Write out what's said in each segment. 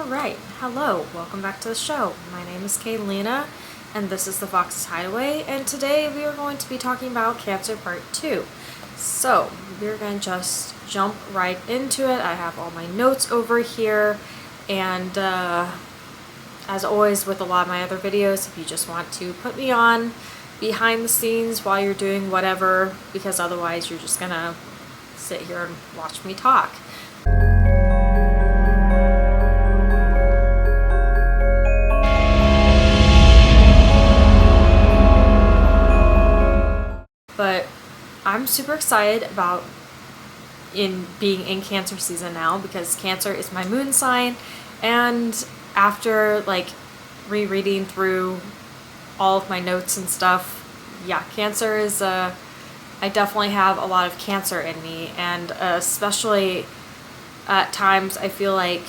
Alright, hello, welcome back to the show. My name is Kaylina, and this is the Fox's Hideaway, and today we are going to be talking about Cancer Part 2. So, we're going to just jump right into it. I have all my notes over here, and as always with a lot of my other videos, if you just want to put me on behind the scenes while you're doing whatever, because otherwise you're just gonna sit here and watch me talk. But I'm super excited about being in Cancer season now, because Cancer is my moon sign, and after like rereading through all of my notes and stuff, yeah, Cancer is I definitely have a lot of Cancer in me, and especially at times I feel like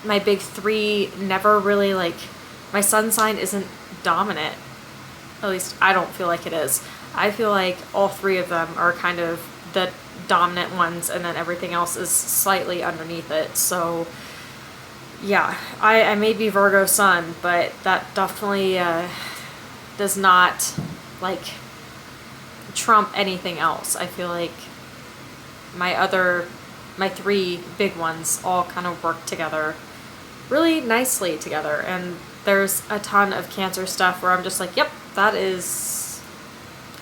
my big three never really, like, my sun sign isn't dominant. At least I don't feel like it is. I feel like all three of them are kind of the dominant ones, and then everything else is slightly underneath it. So yeah, I may be Virgo sun, but that definitely does not like trump anything else. I feel like my three big ones all kind of work together really nicely together, and there's a ton of Cancer stuff where I'm just like, yep, that is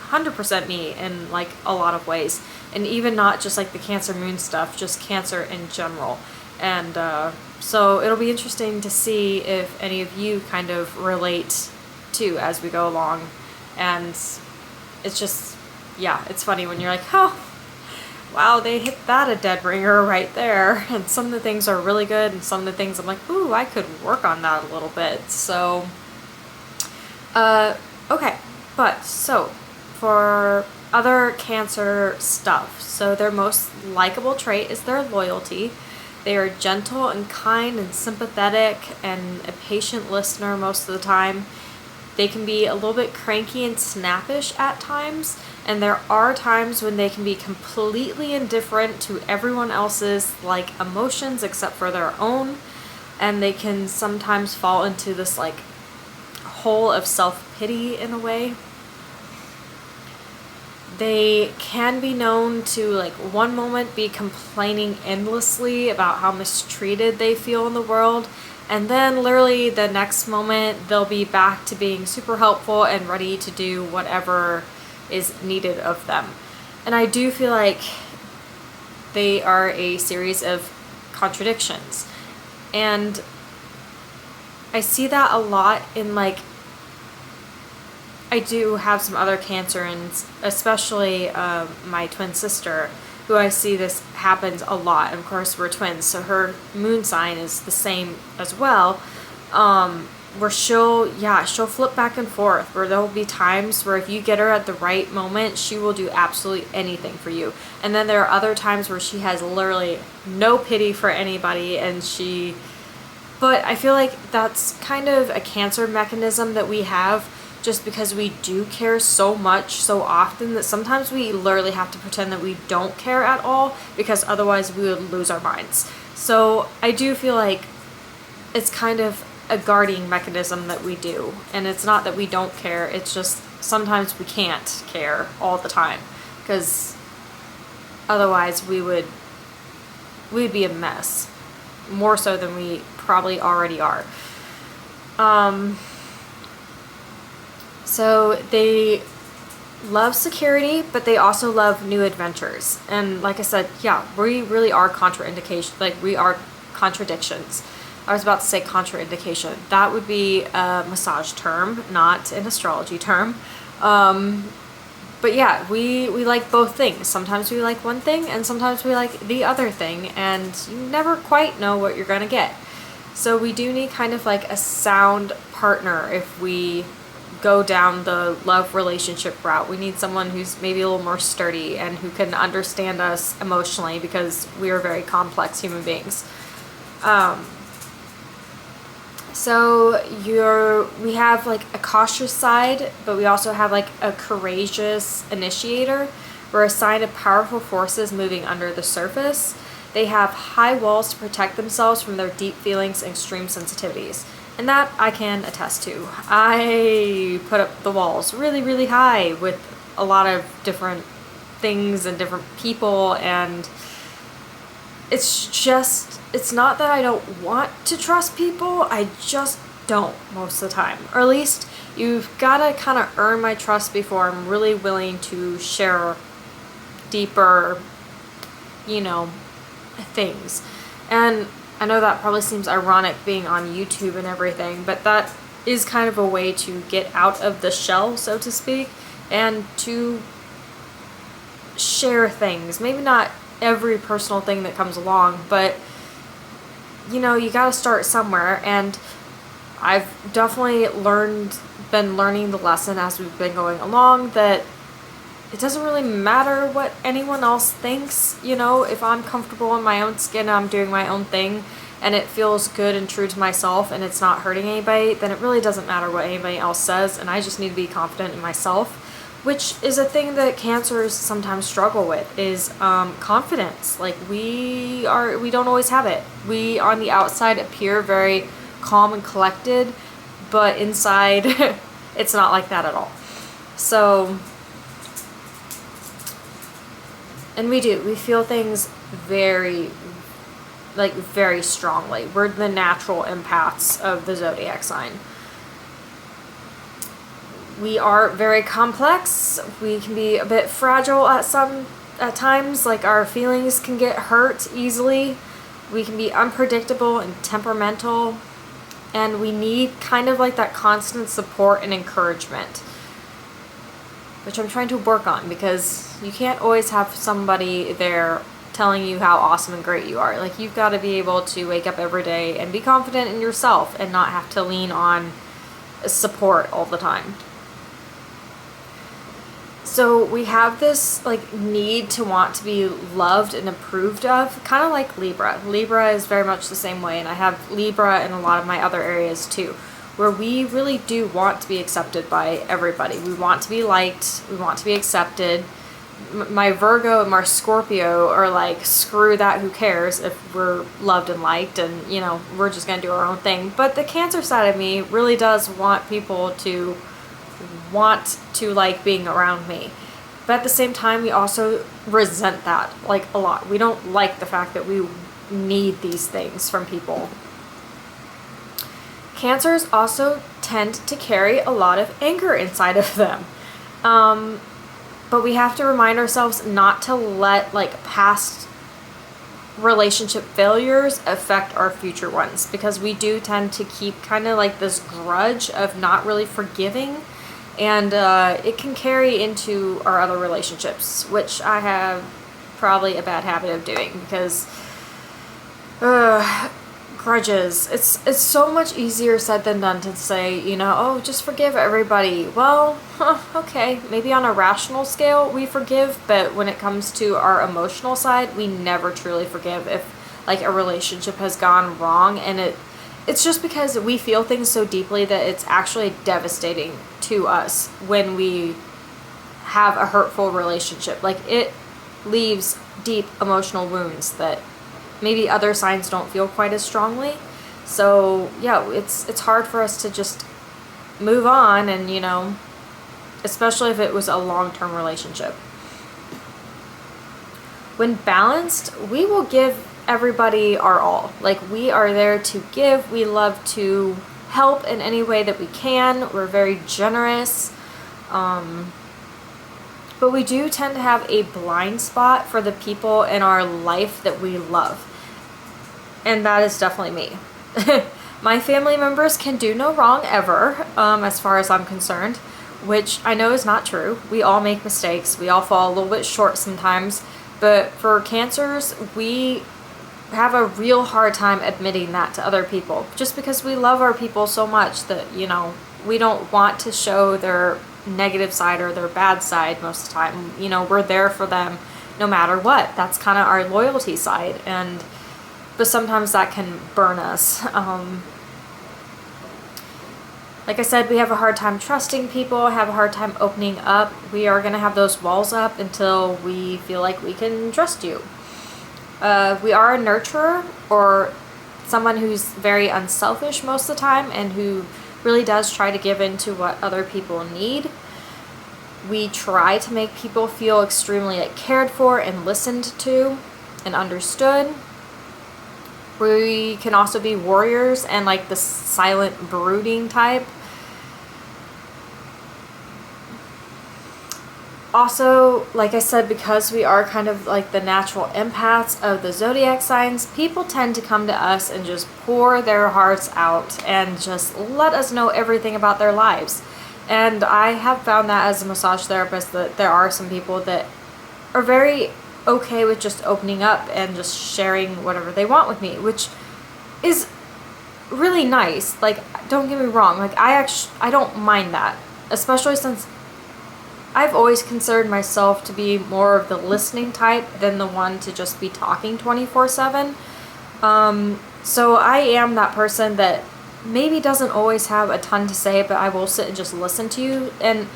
100% me in like a lot of ways, and even not just like the Cancer moon stuff, just Cancer in general. And so it'll be interesting to see if any of you kind of relate to as we go along. And it's just, yeah, it's funny when you're like, oh wow, they hit that a dead ringer right there. And some of the things are really good, and some of the things I'm like, ooh, I could work on that a little bit. So okay, but so for other Cancer stuff, so their most likable trait is their loyalty. They are gentle and kind and sympathetic and a patient listener most of the time. They can be a little bit cranky and snappish at times, and there are times when they can be completely indifferent to everyone else's like emotions except for their own, and they can sometimes fall into this like hole of self-pity in a way. They can be known to, like, one moment be complaining endlessly about how mistreated they feel in the world, and then literally the next moment they'll be back to being super helpful and ready to do whatever is needed of them. And I do feel like they are a series of contradictions, and I see that a lot in, like, I do have some other Cancerans, especially my twin sister, who I see this happens a lot. And of course, we're twins, so her moon sign is the same as well. Where she'll flip back and forth, where there'll be times where if you get her at the right moment, she will do absolutely anything for you. And then there are other times where she has literally no pity for anybody, but I feel like that's kind of a Cancer mechanism that we have, just because we do care so much so often that sometimes we literally have to pretend that we don't care at all, because otherwise we would lose our minds. So I do feel like it's kind of a guarding mechanism that we do, and it's not that we don't care, it's just sometimes we can't care all the time, because otherwise we'd be a mess, more so than we probably already are. So they love security, but they also love new adventures. And like I said, yeah, we really are contraindication. Like, we are contradictions. I was about to say contraindication. That would be a massage term, not an astrology term. But yeah, we like both things. Sometimes we like one thing, and sometimes we like the other thing, and you never quite know what you're gonna get. So we do need kind of like a sound partner if we go down the love relationship route. We need someone who's maybe a little more sturdy and who can understand us emotionally, because we are very complex human beings. So we have like a cautious side, but we also have like a courageous initiator. We're a sign of powerful forces moving under the surface. They have high walls to protect themselves from their deep feelings and extreme sensitivities. And that I can attest to. I put up the walls really, really high with a lot of different things and different people, and it's not that I don't want to trust people, I just don't most of the time. Or at least you've got to kind of earn my trust before I'm really willing to share deeper, things. And I know that probably seems ironic being on YouTube and everything, but that is kind of a way to get out of the shell, so to speak, and to share things. Maybe not every personal thing that comes along, but you gotta start somewhere. And I've definitely been learning the lesson as we've been going along, that it doesn't really matter what anyone else thinks. If I'm comfortable in my own skin, I'm doing my own thing, and it feels good and true to myself, and it's not hurting anybody, then it really doesn't matter what anybody else says, and I just need to be confident in myself, which is a thing that cancers sometimes struggle with, is confidence. Like, we don't always have it. We, on the outside, appear very calm and collected, but inside, it's not like that at all. So, and we feel things very strongly. We're the natural empaths of the zodiac sign. We are very complex. We can be a bit fragile at times. Like, our feelings can get hurt easily. We can be unpredictable and temperamental. And we need kind of like that constant support and encouragement, which I'm trying to work on, because you can't always have somebody there telling you how awesome and great you are. Like, you've got to be able to wake up every day and be confident in yourself and not have to lean on support all the time. So we have this need to want to be loved and approved of, kind of like Libra. Libra is very much the same way, and I have Libra in a lot of my other areas too, where we really do want to be accepted by everybody. We want to be liked. We want to be accepted. My Virgo and my Scorpio are like, screw that, who cares if we're loved and liked, and we're just gonna do our own thing. But the Cancer side of me really does want people to want to like being around me. But at the same time, we also resent that a lot. We don't like the fact that we need these things from people. Cancers also tend to carry a lot of anger inside of them. But we have to remind ourselves not to let past relationship failures affect our future ones, because we do tend to keep kind of this grudge of not really forgiving, and it can carry into our other relationships, which I have probably a bad habit of doing, because grudges, it's so much easier said than done to say, oh, just forgive everybody. Well, okay, maybe on a rational scale we forgive, but when it comes to our emotional side, we never truly forgive if a relationship has gone wrong, and it's just because we feel things so deeply that it's actually devastating to us when we have a hurtful relationship. It leaves deep emotional wounds that maybe other signs don't feel quite as strongly. So yeah, it's hard for us to just move on, and especially if it was a long-term relationship. When balanced, we will give everybody our all. We are there to give. We love to help in any way that we can. We're very generous. But we do tend to have a blind spot for the people in our life that we love. And that is definitely me. My family members can do no wrong ever, as far as I'm concerned, which I know is not true. We all make mistakes. We all fall a little bit short sometimes. But for Cancers, we have a real hard time admitting that to other people, just because we love our people so much that, we don't want to show their negative side or their bad side most of the time. We're there for them no matter what. That's kind of our loyalty side, but sometimes that can burn us. Like I said, we have a hard time trusting people, have a hard time opening up. We are going to have those walls up until we feel like we can trust you. We are a nurturer, or someone who's very unselfish most of the time and who really does try to give in to what other people need. We try to make people feel extremely like cared for and listened to and understood. We can also be warriors and like the silent brooding type. Also, like I said, because we are kind of like the natural empaths of the zodiac signs, people tend to come to us and just pour their hearts out and just let us know everything about their lives. And I have found that as a massage therapist that there are some people that are very okay with just opening up and just sharing whatever they want with me, which is really nice. Like, don't get me wrong, like I don't mind that, especially since I've always considered myself to be more of the listening type than the one to just be talking 24/7. So I am that person that maybe doesn't always have a ton to say, but I will sit and just listen to you. And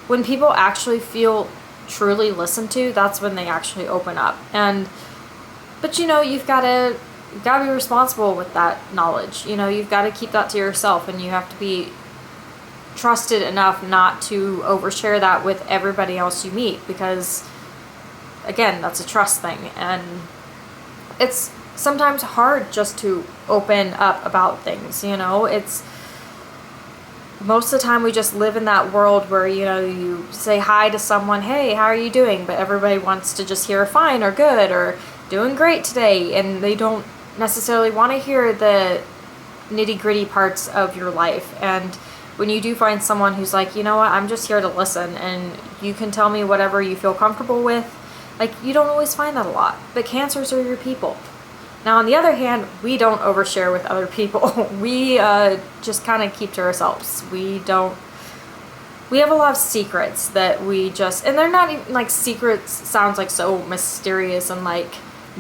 when people actually feel truly listened to, that's when they actually open up. But you've got to be responsible with that knowledge. You've got to keep that to yourself, and you have to be trusted enough not to overshare that with everybody else you meet, because again, that's a trust thing, and it's sometimes hard just to open up about things. It's most of the time we just live in that world where you say hi to someone, hey, how are you doing, but everybody wants to just hear fine or good or doing great today, and they don't necessarily want to hear the nitty-gritty parts of your life. And when you do find someone who's like, you know what, I'm just here to listen and you can tell me whatever you feel comfortable with, like, you don't always find that a lot. But Cancers are your people. Now, on the other hand, we don't overshare with other people. We just kind of keep to ourselves. We have a lot of secrets that we just, and they're not even, like, secrets sounds like so mysterious and like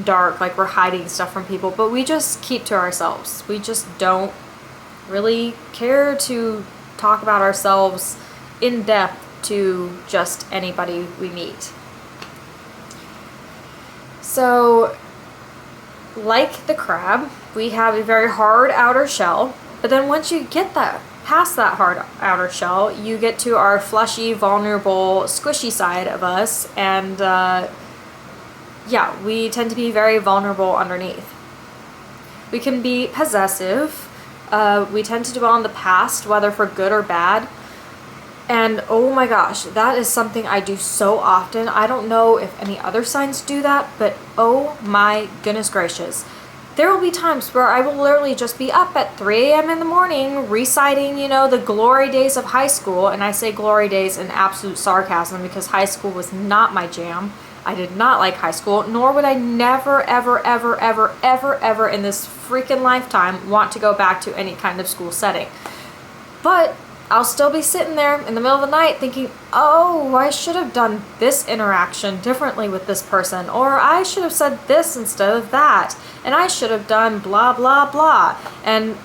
dark, like we're hiding stuff from people, but we just keep to ourselves. We just don't really care to talk about ourselves in depth to just anybody we meet. So, like the crab, we have a very hard outer shell, but then once you get past that hard outer shell, you get to our fleshy, vulnerable, squishy side of us, and we tend to be very vulnerable underneath. We can be possessive. We tend to dwell on the past, whether for good or bad. And oh my gosh, that is something I do so often. I don't know if any other signs do that, but oh my goodness gracious. There will be times where I will literally just be up at 3 a.m. in the morning reciting, the glory days of high school. And I say glory days in absolute sarcasm because high school was not my jam. I did not like high school, nor would I never, ever, ever, ever, ever, ever in this freaking lifetime want to go back to any kind of school setting. But I'll still be sitting there in the middle of the night thinking, oh, I should have done this interaction differently with this person, or I should have said this instead of that, and I should have done blah, blah, blah. And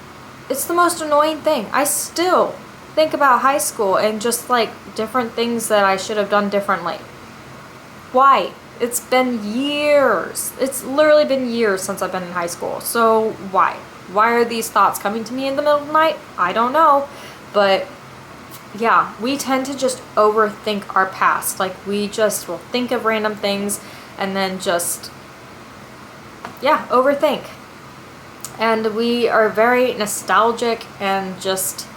it's the most annoying thing. I still think about high school and just like different things that I should have done differently. Why? It's been years. It's literally been years since I've been in high school. So why? Why are these thoughts coming to me in the middle of the night? I don't know. But yeah, we tend to just overthink our past. Like, we just will think of random things and then just, overthink. And we are very nostalgic and just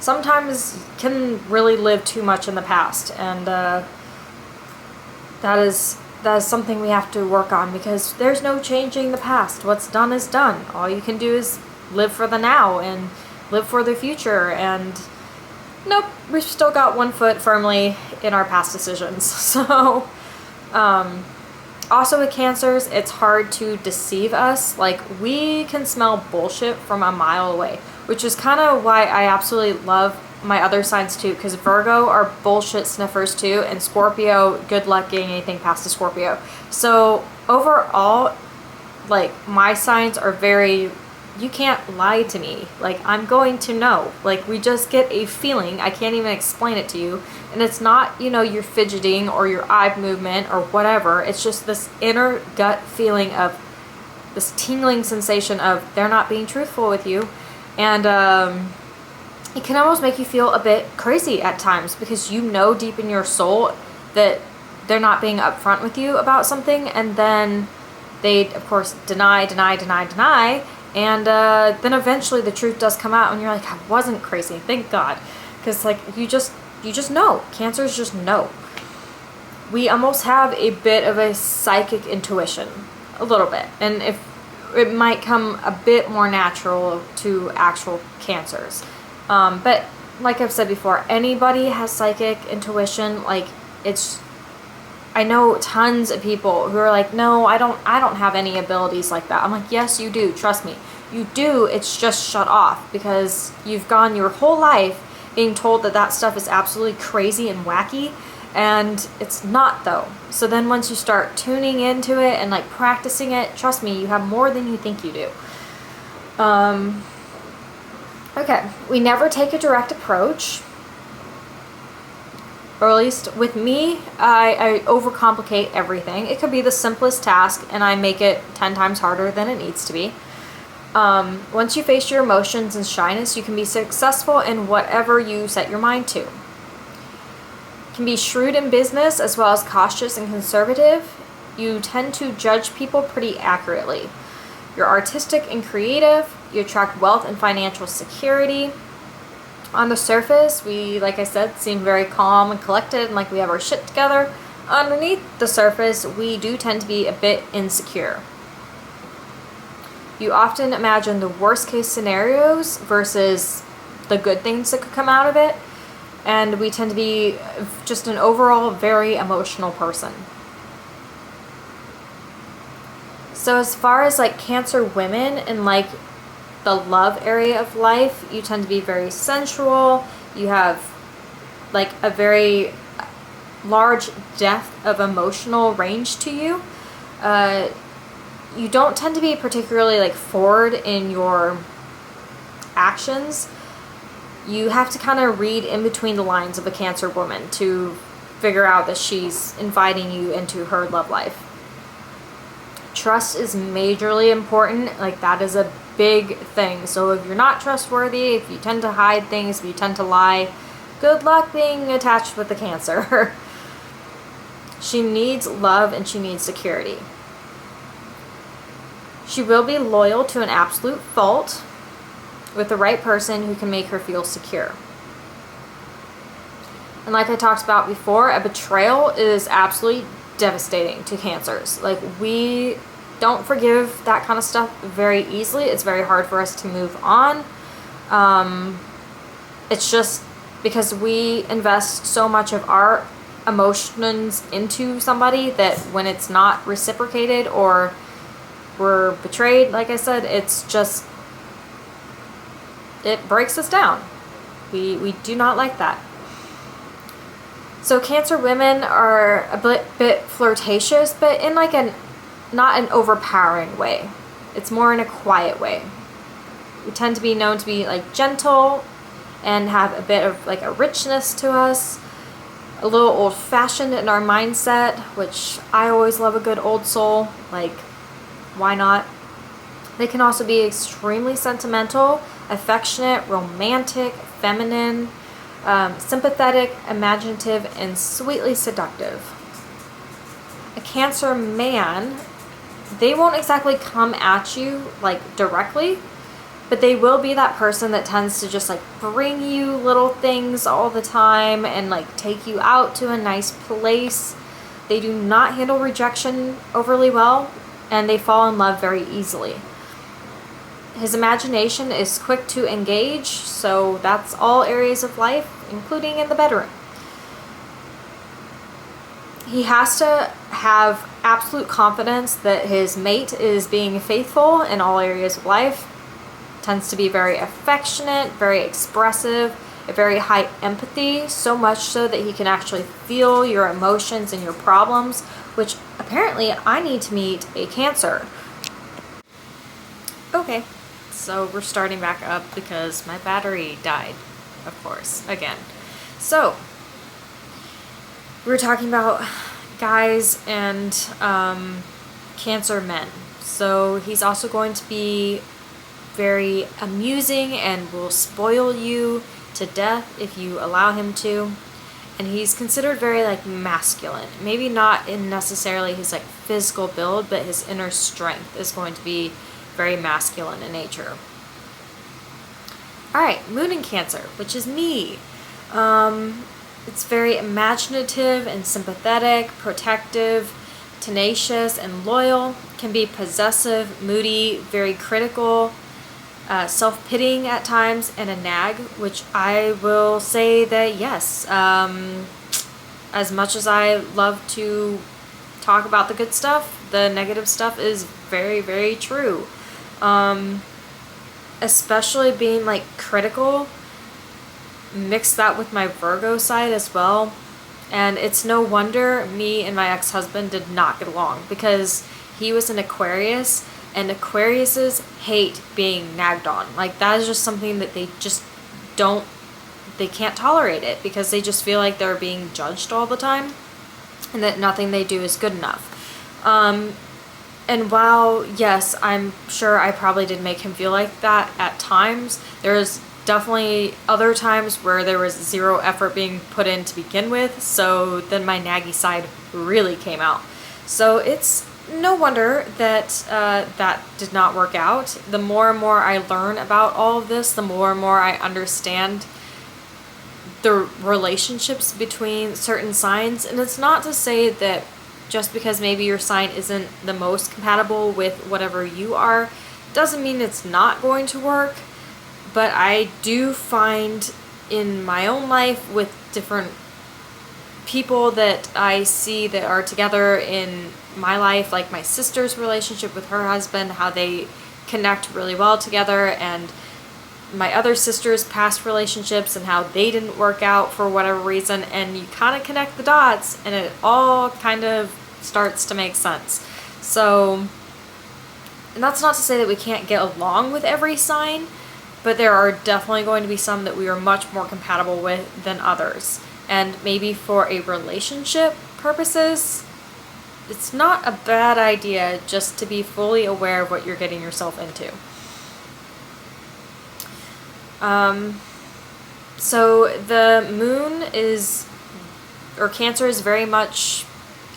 sometimes can really live too much in the past. And that is something we have to work on, because there's no changing the past. What's done is done. All you can do is live for the now and live for the future. And nope, we've still got one foot firmly in our past decisions. So also with Cancers, it's hard to deceive us. Like, we can smell bullshit from a mile away, which is kind of why I absolutely love my other signs too, because Virgo are bullshit sniffers too, and Scorpio, good luck getting anything past a Scorpio. So overall, like, my signs are very you can't lie to me. Like, I'm going to know. Like, we just get a feeling. I can't even explain it to you. And it's not, you know, your fidgeting or your eye movement or whatever. It's just this inner gut feeling of this tingling sensation of they're not being truthful with you. And it can almost make you feel a bit crazy at times, because you know deep in your soul that they're not being upfront with you about something, and then they, of course, deny, and then eventually the truth does come out, and you're like, I wasn't crazy, thank God. Because, like, you just know. Cancers just know. We almost have a bit of a psychic intuition, a little bit, and if it might come a bit more natural to actual cancers. But like I've said before, anybody has psychic intuition. Like, I know tons of people who are like, no, I don't have any abilities like that. I'm like, yes, you do. Trust me. You do. It's just shut off because you've gone your whole life being told that stuff is absolutely crazy and wacky, and it's not, though. So then once you start tuning into it and like practicing it, trust me, you have more than you think you do. Okay, we never take a direct approach. Or at least with me, I overcomplicate everything. It could be the simplest task, and I make it 10 times harder than it needs to be. Once you face your emotions and shyness, you can be successful in whatever you set your mind to. You can be shrewd in business as well as cautious and conservative. You tend to judge people pretty accurately. You're artistic and creative. You attract wealth and financial security. On the surface, we, like I said, seem very calm and collected and like we have our shit together. Underneath the surface, we do tend to be a bit insecure. You often imagine the worst case scenarios versus the good things that could come out of it. And we tend to be just an overall very emotional person. So as far as like Cancer women and like the love area of life, you tend to be very sensual. You have like a very large depth of emotional range to you. You don't tend to be particularly like forward in your actions. You have to kind of read in between the lines of a Cancer woman to figure out that she's inviting you into her love life. Trust is majorly important. Like, that is a big thing. So if you're not trustworthy, if you tend to hide things, if you tend to lie, good luck being attached with the Cancer. She needs love and she needs security. She will be loyal to an absolute fault with the right person who can make her feel secure. And like I talked about before, a betrayal is absolutely devastating to Cancers. Like, we don't forgive that kind of stuff very easily. It's very hard for us to move on. It's just because we invest so much of our emotions into somebody that when it's not reciprocated or we're betrayed, like I said, it's just, it breaks us down. We do not like that. So Cancer women are a bit flirtatious, but in like not an overpowering way. It's more in a quiet way. We tend to be known to be like gentle and have a bit of like a richness to us, a little old-fashioned in our mindset, which I always love a good old soul. Like, why not? They can also be extremely sentimental, affectionate, romantic, feminine, sympathetic, imaginative, and sweetly seductive. A Cancer man, they won't exactly come at you like directly, but they will be that person that tends to just like bring you little things all the time and like take you out to a nice place. They do not handle rejection overly well, and they fall in love very easily. His imagination is quick to engage, so that's all areas of life, including in the bedroom. He has to have absolute confidence that his mate is being faithful in all areas of life. Tends to be very affectionate, very expressive, a very high empathy, so much so that he can actually feel your emotions and your problems, which apparently I need to meet a Cancer. Okay, So we're starting back up because my battery died, of course, again. So we were talking about guys and Cancer men. So he's also going to be very amusing and will spoil you to death if you allow him to. And he's considered very like masculine. Maybe not in necessarily his like physical build, but his inner strength is going to be very masculine in nature. Alright, Moon in Cancer, which is me. It's very imaginative and sympathetic, protective, tenacious and loyal, can be possessive, moody, very critical, self-pitying at times, and a nag, which I will say that yes, as much as I love to talk about the good stuff, the negative stuff is very, very true. Especially being like critical, mix that with my Virgo side as well. And it's no wonder me and my ex-husband did not get along, because he was an Aquarius, and Aquariuses hate being nagged on. Like, that is just something that they just don't, they can't tolerate it, because they just feel like they're being judged all the time and that nothing they do is good enough. And while, yes, I'm sure I probably did make him feel like that at times, there's definitely other times where there was zero effort being put in to begin with, so then my naggy side really came out. So it's no wonder that that did not work out. The more and more I learn about all of this, the more and more I understand the relationships between certain signs. And it's not to say that just because maybe your sign isn't the most compatible with whatever you are, doesn't mean it's not going to work. But I do find in my own life with different people that I see that are together in my life, like my sister's relationship with her husband, how they connect really well together, and my other sister's past relationships and how they didn't work out for whatever reason, and you kind of connect the dots and it all kind of starts to make sense. So, and that's not to say that we can't get along with every sign, but there are definitely going to be some that we are much more compatible with than others. And maybe for a relationship purposes, it's not a bad idea just to be fully aware of what you're getting yourself into. So the moon is, or Cancer is very much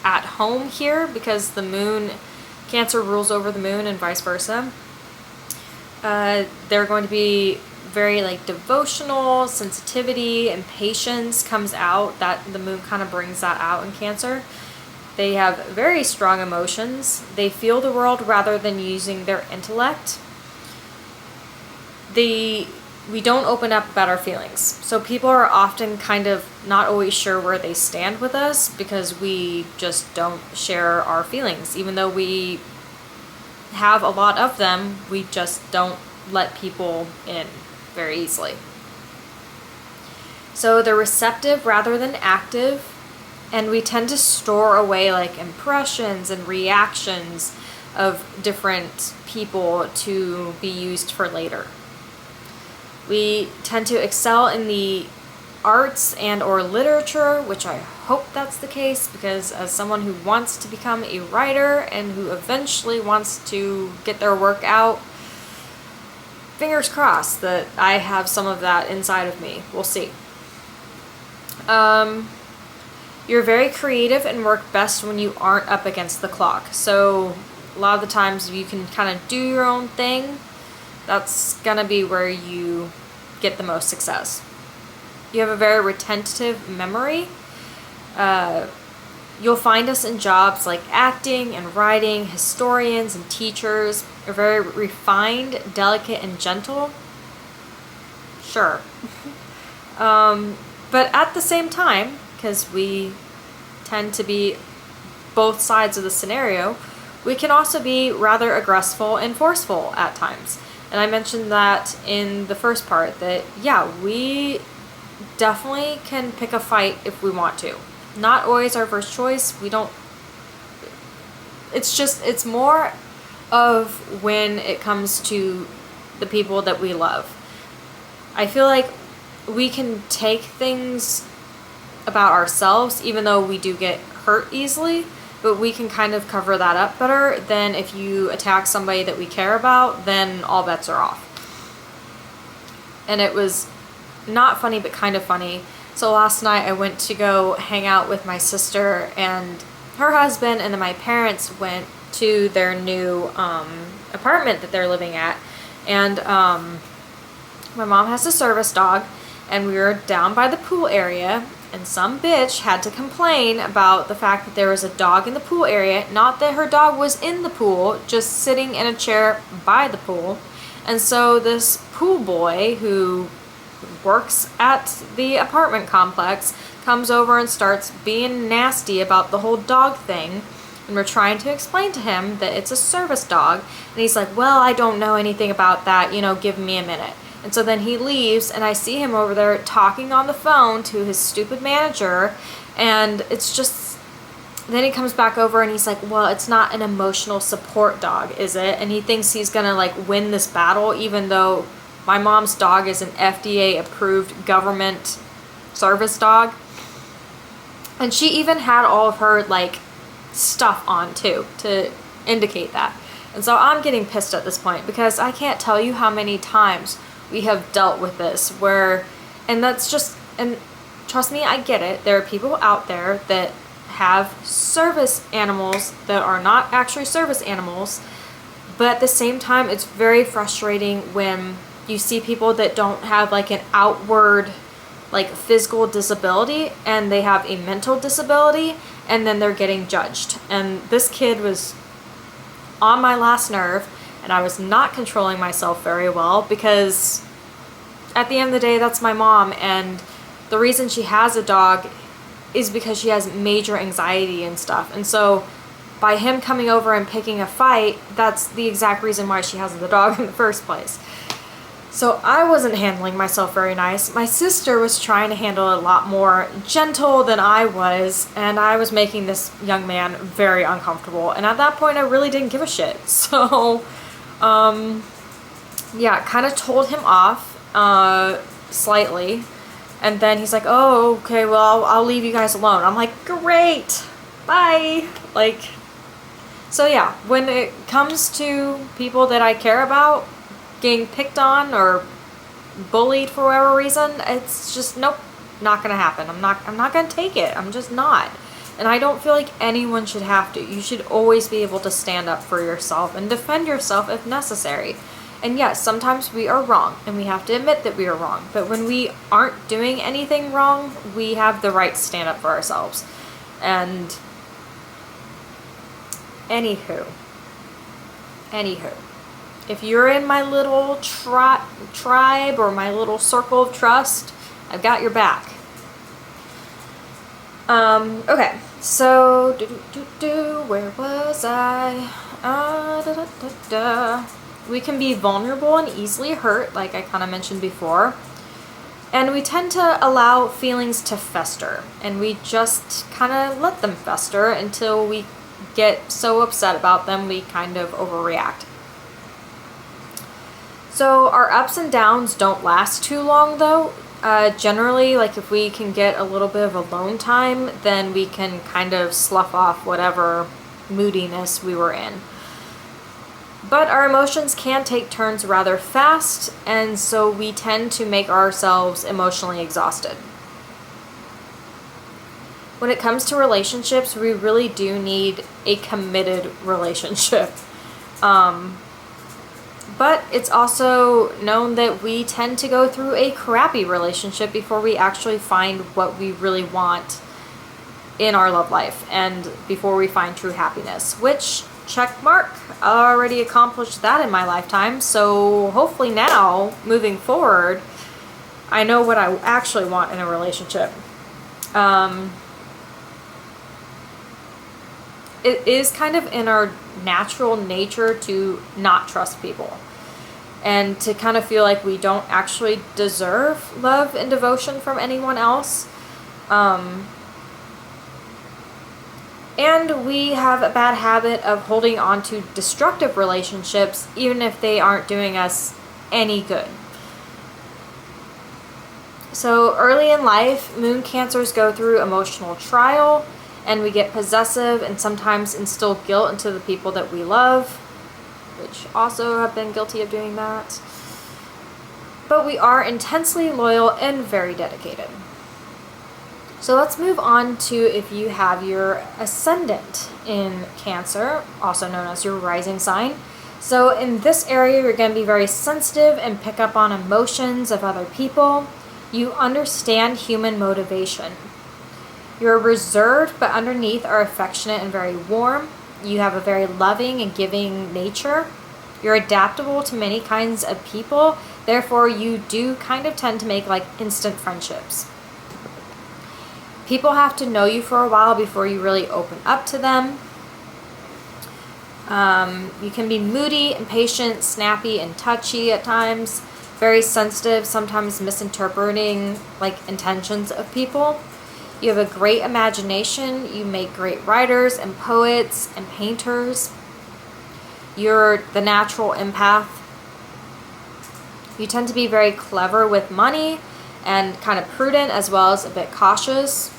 at home here, because the moon, Cancer rules over the moon and vice versa. They're going to be very like devotional, sensitivity and patience comes out. That the moon kind of brings that out in Cancer. They have very strong emotions. They feel the world rather than using their intellect. We don't open up about our feelings. So people are often kind of not always sure where they stand with us, because we just don't share our feelings. Even though we have a lot of them, we just don't let people in very easily. So they're receptive rather than active, and we tend to store away like impressions and reactions of different people to be used for later. We tend to excel in the arts and or literature, which I hope that's the case, because as someone who wants to become a writer and who eventually wants to get their work out, fingers crossed that I have some of that inside of me. We'll see. You're very creative and work best when you aren't up against the clock. So a lot of the times you can kind of do your own thing. That's gonna be where you get the most success. You have a very retentive memory. You'll find us in jobs like acting and writing, historians and teachers. You're very refined, delicate, and gentle. Sure. But at the same time, because we tend to be both sides of the scenario, we can also be rather aggressive and forceful at times. And I mentioned that in the first part, that yeah, we definitely can pick a fight if we want to. Not always our first choice. We don't, it's more of when it comes to the people that we love. I feel like we can take things about ourselves, even though we do get hurt easily, but we can kind of cover that up better than if you attack somebody that we care about, then all bets are off. And it was not funny, but kind of funny. So last night I went to go hang out with my sister and her husband, and then my parents went to their new apartment that they're living at. And my mom has a service dog, and we were down by the pool area, and some bitch had to complain about the fact that there was a dog in the pool area. Not that her dog was in the pool, just sitting in a chair by the pool. And so this pool boy who works at the apartment complex comes over and starts being nasty about the whole dog thing. And we're trying to explain to him that it's a service dog. And he's like, well, I don't know anything about that, give me a minute. And so then he leaves, and I see him over there talking on the phone to his stupid manager, and it's just, then he comes back over and he's like, well, it's not an emotional support dog, is it? And he thinks he's gonna like win this battle, even though my mom's dog is an FDA approved government service dog. And she even had all of her like stuff on too, to indicate that. And so I'm getting pissed at this point, because I can't tell you how many times we have dealt with this and trust me, I get it. There are people out there that have service animals that are not actually service animals, but at the same time, it's very frustrating when you see people that don't have like an outward like physical disability, and they have a mental disability, and then they're getting judged. And this kid was on my last nerve, and I was not controlling myself very well, because at the end of the day, that's my mom, and the reason she has a dog is because she has major anxiety and stuff. And so by him coming over and picking a fight, that's the exact reason why she has the dog in the first place. So I wasn't handling myself very nice. My sister was trying to handle it a lot more gentle than I was, and I was making this young man very uncomfortable. And at that point, I really didn't give a shit. So, yeah, kind of told him off slightly. And then he's like, oh, okay, well, I'll leave you guys alone. I'm like, great, bye. Like, so yeah, when it comes to people that I care about getting picked on or bullied for whatever reason, it's just, nope, not gonna happen. I'm not gonna take it. I'm just not. And I don't feel like anyone should have to. You should always be able to stand up for yourself and defend yourself if necessary. And yes, sometimes we are wrong, and we have to admit that we are wrong. But when we aren't doing anything wrong, we have the right to stand up for ourselves. And anywho, if you're in my little tribe or my little circle of trust, I've got your back. Okay, so where was I? We can be vulnerable and easily hurt, like I kind of mentioned before. And we tend to allow feelings to fester, and we just kind of let them fester until we get so upset about them we kind of overreact. So our ups and downs don't last too long though. Generally, like if we can get a little bit of alone time, then we can kind of slough off whatever moodiness we were in. But our emotions can take turns rather fast, and so we tend to make ourselves emotionally exhausted. When it comes to relationships, we really do need a committed relationship. But it's also known that we tend to go through a crappy relationship before we actually find what we really want in our love life, and before we find true happiness, which, check mark, I already accomplished that in my lifetime. So hopefully now, moving forward, I know what I actually want in a relationship. It is kind of in our natural nature to not trust people, and to kind of feel like we don't actually deserve love and devotion from anyone else. And we have a bad habit of holding on to destructive relationships, even if they aren't doing us any good. So early in life, moon cancers go through emotional trial, and we get possessive and sometimes instill guilt into the people that we love, which also have been guilty of doing that. But we are intensely loyal and very dedicated. So let's move on to if you have your ascendant in Cancer, also known as your rising sign. So in this area, you're going to be very sensitive and pick up on emotions of other people. You understand human motivation. You're reserved, but underneath are affectionate and very warm. You have a very loving and giving nature. You're adaptable to many kinds of people. Therefore, you do kind of tend to make like instant friendships. People have to know you for a while before you really open up to them. You can be moody, impatient, snappy, and touchy at times. Very sensitive, sometimes misinterpreting like intentions of people. You have a great imagination. You make great writers and poets and painters. You're the natural empath. You tend to be very clever with money and kind of prudent as well as a bit cautious.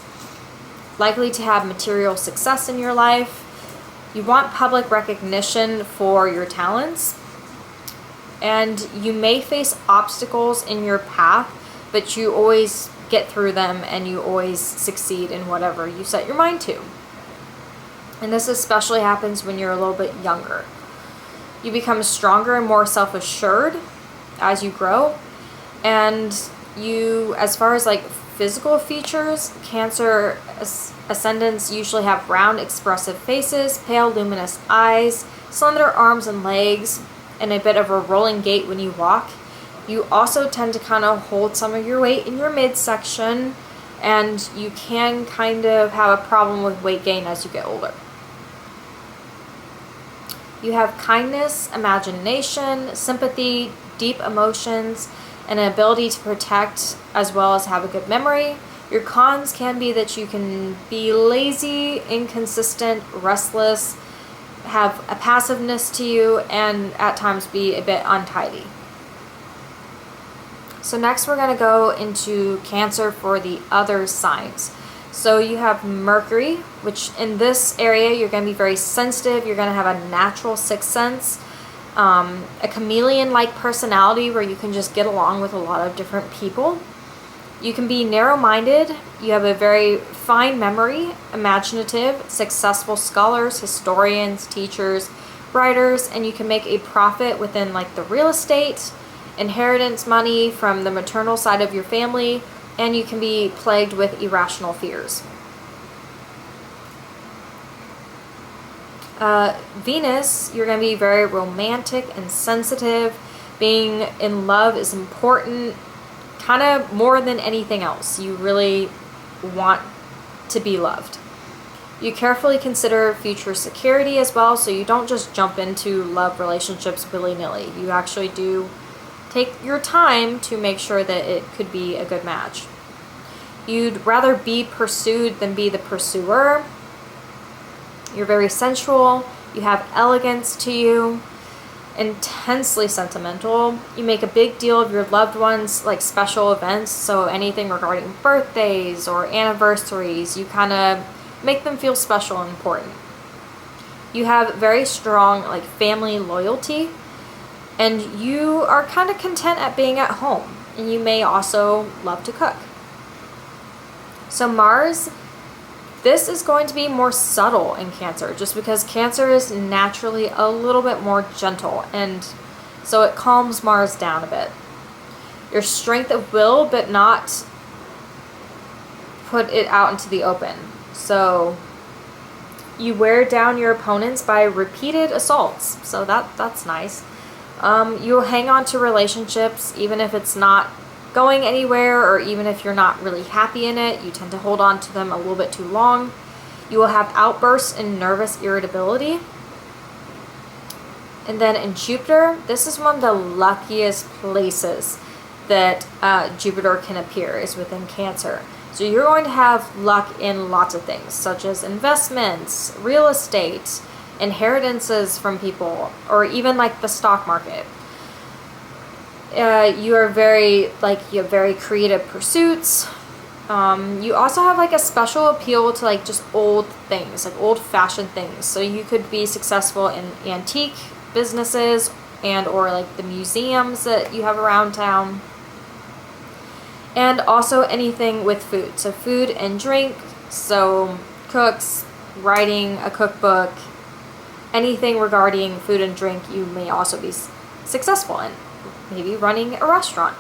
Likely to have material success in your life. You want public recognition for your talents. And you may face obstacles in your path, but you always get through them and you always succeed in whatever you set your mind to. And this especially happens when you're a little bit younger. You become stronger and more self-assured as you grow. And you, as far as like physical features, Cancer ascendants usually have round, expressive faces, pale, luminous eyes, slender arms and legs, and a bit of a rolling gait when you walk. You also tend to kind of hold some of your weight in your midsection, and you can kind of have a problem with weight gain as you get older. You have kindness, imagination, sympathy, deep emotions, and an ability to protect as well as have a good memory. Your cons can be that you can be lazy, inconsistent, restless, have a passiveness to you, and at times be a bit untidy. So next we're going to go into Cancer for the other signs. So you have Mercury, which in this area you're going to be very sensitive. You're going to have a natural sixth sense, a chameleon-like personality where you can just get along with a lot of different people. You can be narrow-minded. You have a very fine memory, imaginative, successful scholars, historians, teachers, writers, and you can make a profit within like the real estate, inheritance money from the maternal side of your family, and you can be plagued with irrational fears. Venus, you're going to be very romantic and sensitive. Being in love is important, kind of more than anything else. You really want to be loved. You carefully consider future security as well, so you don't just jump into love relationships willy-nilly. You actually do take your time to make sure that it could be a good match. You'd rather be pursued than be the pursuer. You're very sensual. You have elegance to you. Intensely sentimental. You make a big deal of your loved ones, like special events, so anything regarding birthdays or anniversaries, you kind of make them feel special and important. You have very strong like family loyalty, and you are kind of content at being at home, and you may also love to cook. So Mars, this is going to be more subtle in Cancer, just because Cancer is naturally a little bit more gentle, and so it calms Mars down a bit. Your strength of will, but not put it out into the open. So you wear down your opponents by repeated assaults, so that's nice. You'll hang on to relationships even if it's not going anywhere, or even if you're not really happy in it. You tend to hold on to them a little bit too long. You will have outbursts and nervous irritability. And then in Jupiter, this is one of the luckiest places that Jupiter can appear, is within Cancer. So you're going to have luck in lots of things, such as investments, real estate, inheritances from people, or even like the stock market. You are very, like, you have very creative pursuits. You also have like a special appeal to like just old things, like old-fashioned things. So you could be successful in antique businesses and or like the museums that you have around town. And also anything with food. So food and drink, so cooks, writing a cookbook, anything regarding food and drink you may also be successful in. Maybe running a restaurant.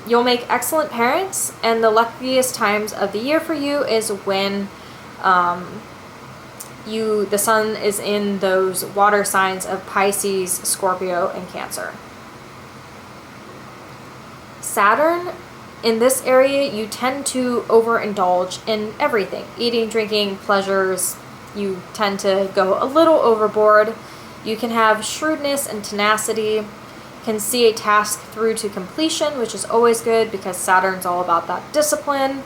You'll make excellent parents, and the luckiest times of the year for you is when the sun is in those water signs of Pisces, Scorpio, and Cancer. Saturn, in this area, you tend to overindulge in everything. Eating, drinking, pleasures. You tend to go a little overboard. You can have shrewdness and tenacity. Can see a task through to completion, which is always good because Saturn's all about that discipline.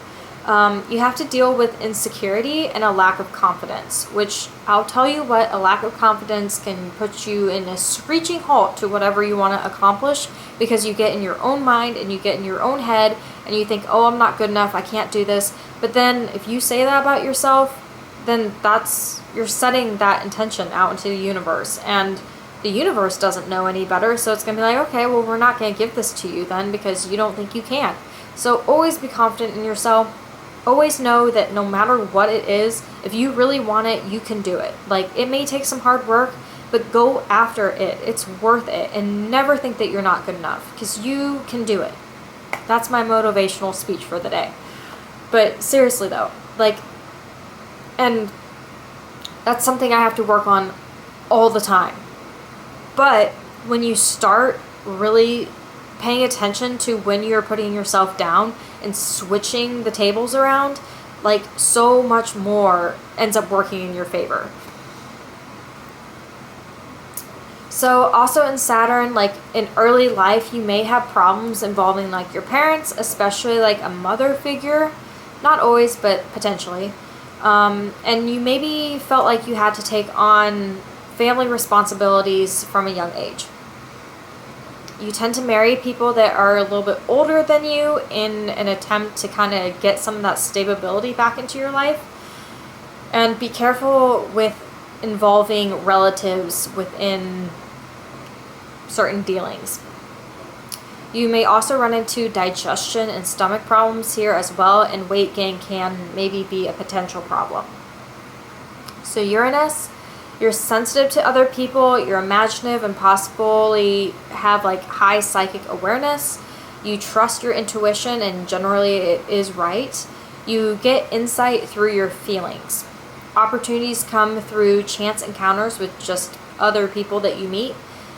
You have to deal with insecurity and a lack of confidence, which I'll tell you what, a lack of confidence can put you in a screeching halt to whatever you want to accomplish, because you get in your own mind and you get in your own head and you think, oh, I'm not good enough, I can't do this. But then if you say that about yourself, then you're setting that intention out into the universe, and the universe doesn't know any better, so it's going to be like, okay, well, we're not going to give this to you then because you don't think you can. So always be confident in yourself. Always know that no matter what it is, if you really want it, you can do it. Like, it may take some hard work, but go after it. It's worth it. And never think that you're not good enough, because you can do it. That's my motivational speech for the day. But seriously though, like, and that's something I have to work on all the time. But when you start really paying attention to when you're putting yourself down and switching the tables around, like, so much more ends up working in your favor. So also in Saturn, like in early life, you may have problems involving like your parents, especially like a mother figure. Not always, but potentially. And you maybe felt like you had to take on family responsibilities from a young age. You tend to marry people that are a little bit older than you in an attempt to kind of get some of that stability back into your life. And be careful with involving relatives within certain dealings. You may also run into digestion and stomach problems here as well, and weight gain can maybe be a potential problem. So Uranus, you're sensitive to other people, you're imaginative and possibly have like high psychic awareness. You trust your intuition and generally it is right. You get insight through your feelings. Opportunities come through chance encounters with just other people that you meet.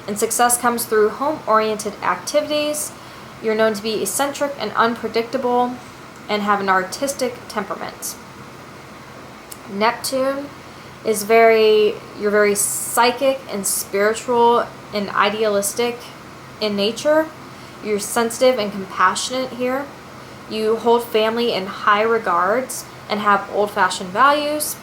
And success comes through home-oriented activities. You're known to be eccentric and unpredictable and have an artistic temperament. Neptune is you're very psychic and spiritual and idealistic in nature. You're sensitive and compassionate here. You hold family in high regards and have old-fashioned values.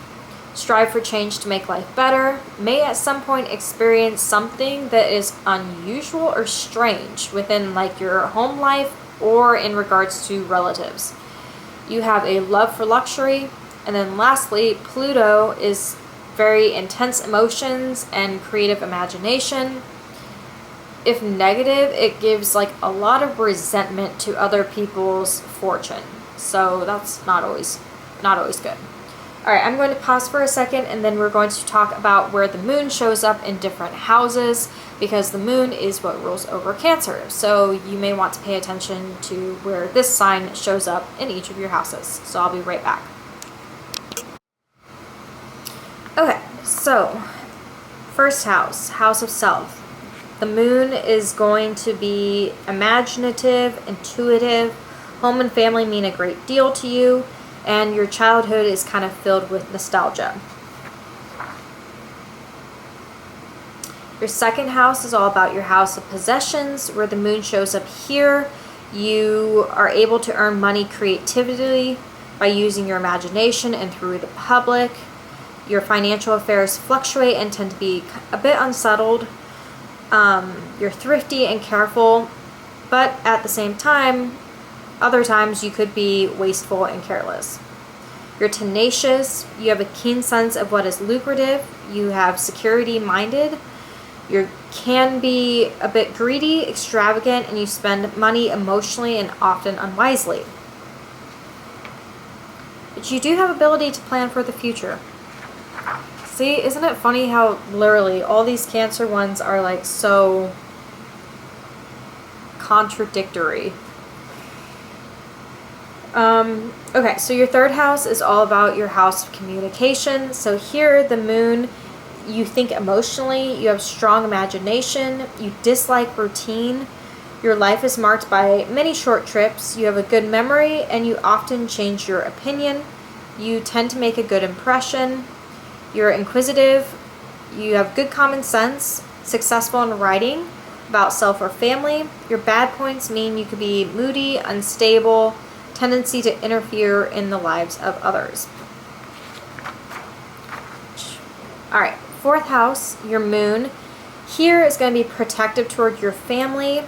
Strive for change to make life better. May at some point experience something that is unusual or strange within like your home life or in regards to relatives. You have a love for luxury. And then lastly, Pluto is very intense emotions and creative imagination. If negative, it gives like a lot of resentment to other people's fortune. So that's not always good. All right, I'm going to pause for a second and then we're going to talk about where the moon shows up in different houses, because the moon is what rules over Cancer. So you may want to pay attention to where this sign shows up in each of your houses. So I'll be right back. Okay, so first house, house of self. The moon is going to be imaginative, intuitive. Home and family mean a great deal to you, and your childhood is kind of filled with nostalgia. Your second house is all about your house of possessions, where the moon shows up here. You are able to earn money creatively by using your imagination and through the public. Your financial affairs fluctuate and tend to be a bit unsettled. You're thrifty and careful, but at the same time, other times you could be wasteful and careless. You're tenacious. You have a keen sense of what is lucrative. You have security-minded. You can be a bit greedy, extravagant, and you spend money emotionally and often unwisely. But you do have ability to plan for the future. See, isn't it funny how literally all these Cancer ones are like so contradictory? Okay, so your third house is all about your house of communication. So here, the moon, you think emotionally, you have strong imagination, you dislike routine, your life is marked by many short trips, you have a good memory, and you often change your opinion. You tend to make a good impression, you're inquisitive, you have good common sense, successful in writing about self or family. Your bad points mean you could be moody, unstable, tendency to interfere in the lives of others. All right, fourth house, your moon. Here is going to be protective toward your family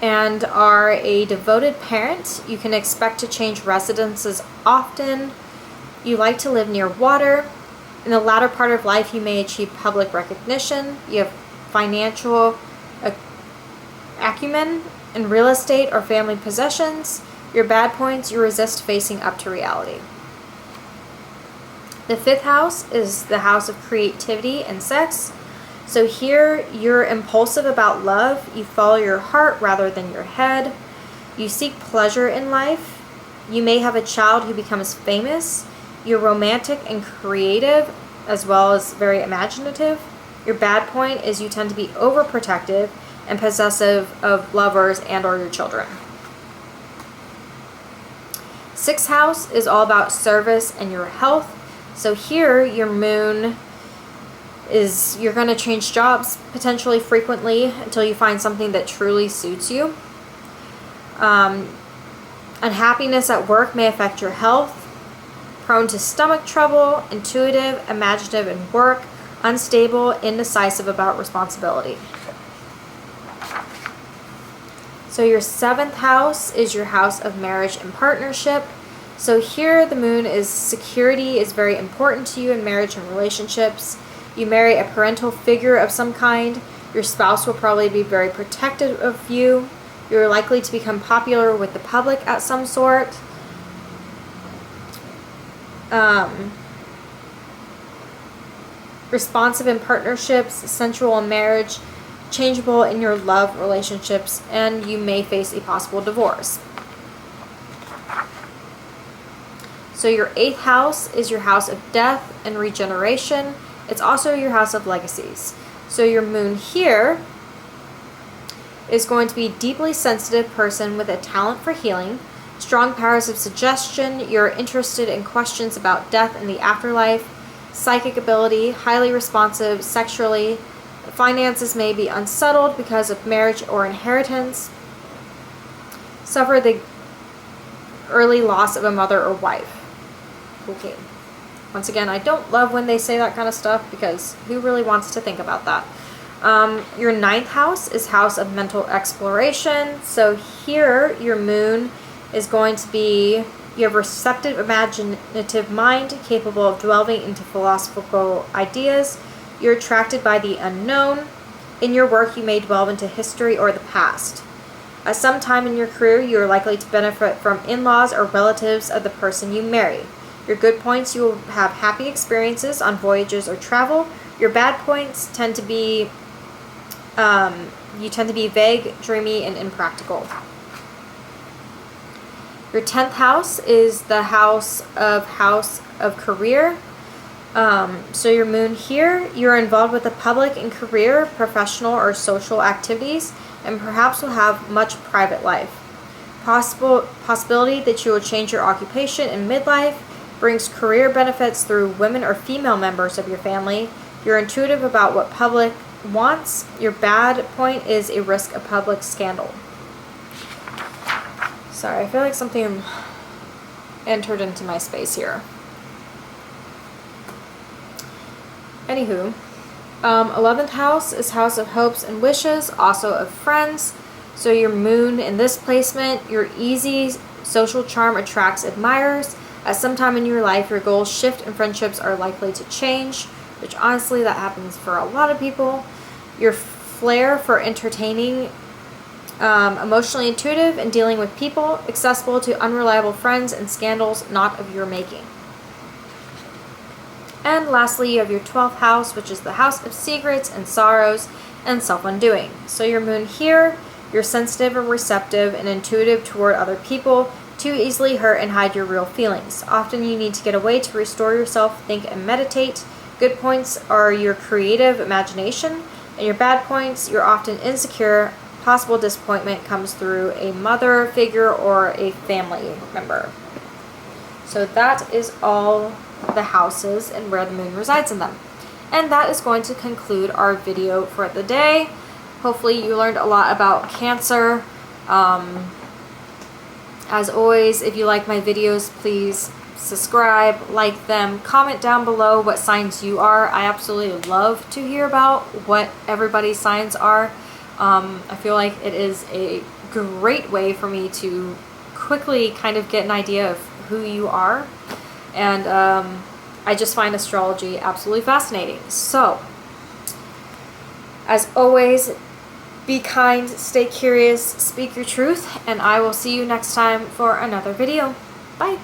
and are a devoted parent. You can expect to change residences often. You like to live near water. In the latter part of life, you may achieve public recognition. You have financial acumen in real estate or family possessions. Your bad points, you resist facing up to reality. The fifth house is the house of creativity and sex. So here, you're impulsive about love. You follow your heart rather than your head. You seek pleasure in life. You may have a child who becomes famous. You're romantic and creative, as well as very imaginative. Your bad point is you tend to be overprotective and possessive of lovers and or your children. Sixth house is all about service and your health. So here, your moon is, you're going to change jobs potentially frequently until you find something that truly suits you. Unhappiness at work may affect your health. Prone to stomach trouble, intuitive, imaginative in work, unstable, indecisive about responsibility. So your seventh house is your house of marriage and partnership. So here the moon is security is very important to you in marriage and relationships. You marry a parental figure of some kind. Your spouse will probably be very protective of you. You're likely to become popular with the public at some sort. Responsive in partnerships, sensual in marriage, changeable in your love relationships, and you may face a possible divorce. So your eighth house is your house of death and regeneration. It's also your house of legacies. So your moon here is going to be a deeply sensitive person with a talent for healing, strong powers of suggestion. You're interested in questions about death and the afterlife, psychic ability, highly responsive sexually. Finances may be unsettled because of marriage or inheritance. Suffer the early loss of a mother or wife. Okay. Once again, I don't love when they say that kind of stuff because who really wants to think about that? Your ninth house is house of mental exploration. So here, your moon is going to be, you have receptive, imaginative mind, capable of delving into philosophical ideas. You're attracted by the unknown. In your work, you may delve into history or the past. At some time in your career, you are likely to benefit from in-laws or relatives of the person you marry. Your good points, you will have happy experiences on voyages or travel. Your bad points tend to be, you tend to be vague, dreamy, and impractical. Your 10th house is the house of career. So your moon here, you're involved with the public and career, professional or social activities, and perhaps will have much private life. Possibility that you will change your occupation in midlife, brings career benefits through women or female members of your family. You're intuitive about what public wants. Your bad point is a risk of public scandal. Sorry, I feel like something entered into my space here. Anywho, 11th house is house of hopes and wishes, also of friends. So your moon in this placement, your easy social charm attracts admirers. At some time in your life, your goals shift and friendships are likely to change, which honestly, that happens for a lot of people. Your flair for entertaining, emotionally intuitive and dealing with people, accessible to unreliable friends and scandals not of your making. And lastly, you have your 12th house, which is the house of secrets and sorrows and self-undoing. So your moon here, you're sensitive and receptive and intuitive toward other people, too easily hurt and hide your real feelings. Often you need to get away to restore yourself, think and meditate. Good points are your creative imagination, and your bad points, you're often insecure. Possible disappointment comes through a mother figure or a family member. So that is all the houses and where the moon resides in them. And that is going to conclude our video for the day. Hopefully you learned a lot about Cancer. As always, if you like my videos, please subscribe, like them, comment down below what signs you are. I absolutely love to hear about what everybody's signs are. I feel like it is a great way for me to quickly kind of get an idea of who you are. And I just find astrology absolutely fascinating. So, as always, be kind, stay curious, speak your truth, and I will see you next time for another video. Bye!